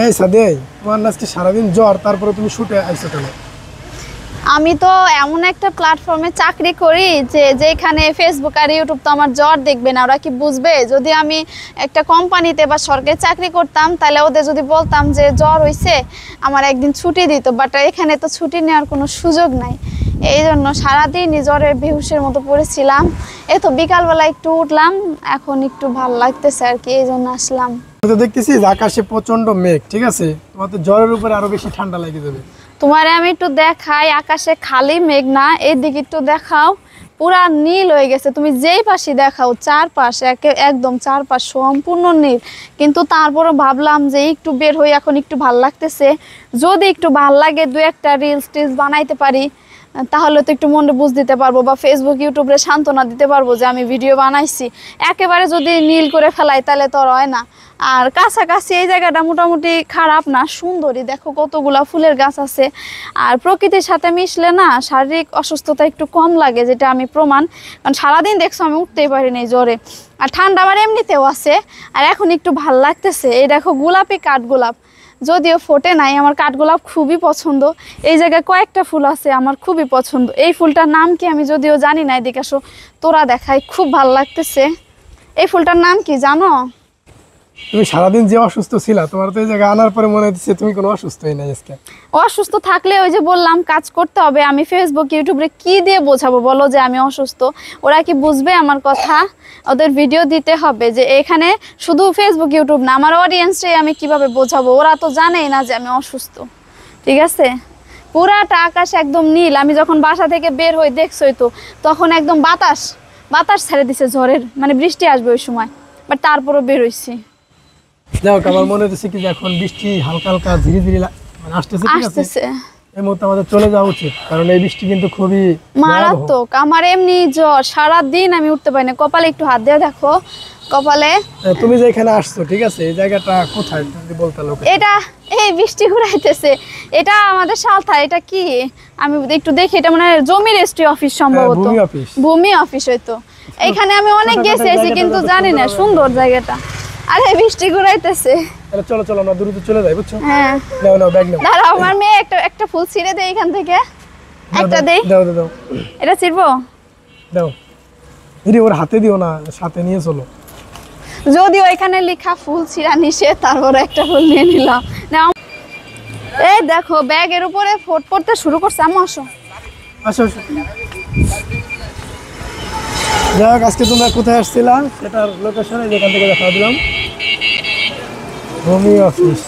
এই সাদে, তোমার আজকে সারাদিন জ্বর, তারপরে তুমি শুটে আইছো কেন? আমি তো এমন একটা প্ল্যাটফর্মে চাকরি করি যেখানে ফেসবুক আর ইউটিউব তো আমার জ্বর দেখবে না। ওরা কি বুঝবে? যদি আমি একটা কোম্পানিতে বা সরকারি চাকরি করতাম তাহলে ওদের যদি বলতাম যে জ্বর হয়েছে, আমার একদিন ছুটি দিত, বাট এখানে তো ছুটি নেওয়ার কোনো সুযোগ নাই। এই জন্য সারাদিনই জ্বরের বেহুশের মতো পড়েছিলাম। এই তো বিকালবেলা একটু উঠলাম, এখন একটু ভালো লাগতেছে আর কি, এই জন্য আসলাম। তো দেখতেছি আকাশে প্রচন্ড মেঘ, ঠিক আছে? তোমার তো জ্বরের উপরে আরো বেশি ঠান্ডা লেগে যাবে। তোমারে আমি একটু দেখাই, আকাশে খালি মেঘ না, এইদিকে একটু দেখাও, পুরা নীল হয়ে গেছে। তুমি যেই পাশে দেখাও চারপাশ একদম চারপাশ সম্পূর্ণ নীল। কিন্তু তারপরে ভাবলাম যে একটু বের হই, এখন একটু ভাল লাগতেছে। যদি একটু ভাল লাগে, দু একটা রিলস টিলস বানাইতে পারি, তাহলে তো একটু মনে বুঝ দিতে পারবো বা ফেসবুক ইউটিউবে সান্ত্বনা দিতে পারবো যে আমি ভিডিও বানাইছি। একেবারে যদি নীল করে ফেলাই তাহলে তো আর হয় না। আর কাছাকাছি এই জায়গাটা মোটামুটি খারাপ না, সুন্দরই। দেখো কতগুলা ফুলের গাছ আছে। আর প্রকৃতির সাথে মিশলে না শারীরিক অসুস্থতা একটু কম লাগে, যেটা আমি প্রমাণ। কারণ সারাদিন দেখছো আমি উঠতেই পারিনি জ্বরে। আর ঠান্ডা আমার এমনিতেও আছে। আর এখন একটু ভাল লাগতেছে। এই দেখো গোলাপি কাঠগোলাপ, যদিও ফোটে নাই, আমার কাঠগোলাপ খুবই পছন্দ। এই জায়গায় কয়েকটা ফুল আছে আমার খুবই পছন্দ। এই ফুলটার নাম কি আমি যদিও জানি না, এদিকে আসো তোরা দেখাই, খুব ভাল লাগতেছে। এই ফুলটার নাম কি জানো? তুমি সারাদিন যে অসুস্থ ছিলা, তোমার তো এই জায়গায় আনার পরে মনে হচ্ছে তুমি কোনো অসুস্থই নাই আজকে। অসুস্থ থাকলে ওই যে বললাম কাজ করতে হবে। আমি ফেসবুক ইউটিউবে কি দিয়ে বোঝাবো বলো যে আমি অসুস্থ? ওরা কি বুঝবে আমার কথা? ওদের ভিডিও দিতে হবে। যে এখানে শুধু ফেসবুক ইউটিউব না, আমার অডিয়েন্সটাই আমি কিভাবে বোঝাবো? ওরা তো জানেই না যে আমি অসুস্থ, ঠিক আছে? পুরাটা আকাশ একদম নীল। আমি যখন বাসা থেকে বের হই দেখছোই তো, তখন একদম বাতাস ছেড়ে দিছে ঝড়ের, মানে বৃষ্টি আসবে ওই সময়, বাট তারপরও বের হইছি। যাও, আমার মনে হচ্ছে কি যে এখন বৃষ্টি হালকা হালকা ধীরে ধীরে মানে আসতেছে, ঠিক আছে? এই মুহূর্তে আমাদের চলে যাওয়া উচিত, কারণ এই বৃষ্টি কিন্তু খুবই মারাত্মক। আমার এমনি জ্বর, সারাদিন আমি উঠতে পারি না। কপালে একটু হাত দিয়ে দেখো, কপালে। তুমি যে এখানে আসছো, ঠিক আছে, এই জায়গাটা কোথায় যদি বলতে? লোক এটা এই বৃষ্টি ঘুরাইতেছে, এটা আমাদের সালথা। এটা কি আমি একটু দেখি, এটা মানে জমি রেজিস্ট্রি অফিস সম্ভবত, ভূমি অফিস হয়তো। এখানে আমি অনেক গেছি কিন্তু জানি না সুন্দর জায়গাটা। আরে বৃষ্টি ঘুরাইতেছে। আরে চলো চলো, আমরা দ্রুত চলে যাই, বুঝছো? হ্যাঁ, নাও নাও, ব্যাগ নাও। দাঁড়াও, আমার মেয়ে একটা ফুল ছিঁড়ে দেয় এখান থেকে, একটা দেই। দাও দাও দাও, এটা ছিঁড়বো? দাও। ইরে, ওর হাতে দিও না, সাথে নিয়ে চলো। যদিও এখানে লেখা ফুল ছিঁড়া নিষেধ, তারপরে একটা ফুল নিয়ে নিলাম। এই দেখো ব্যাগের উপরে ফোট পড়তে শুরু করছে। আম্মু আসো আসো আসো। যাক, আজকে তোমরা কোথায় আসছিলা সেটার লোকেশনে যেখান থেকে দেখা দিলাম, ভূমি অফিস।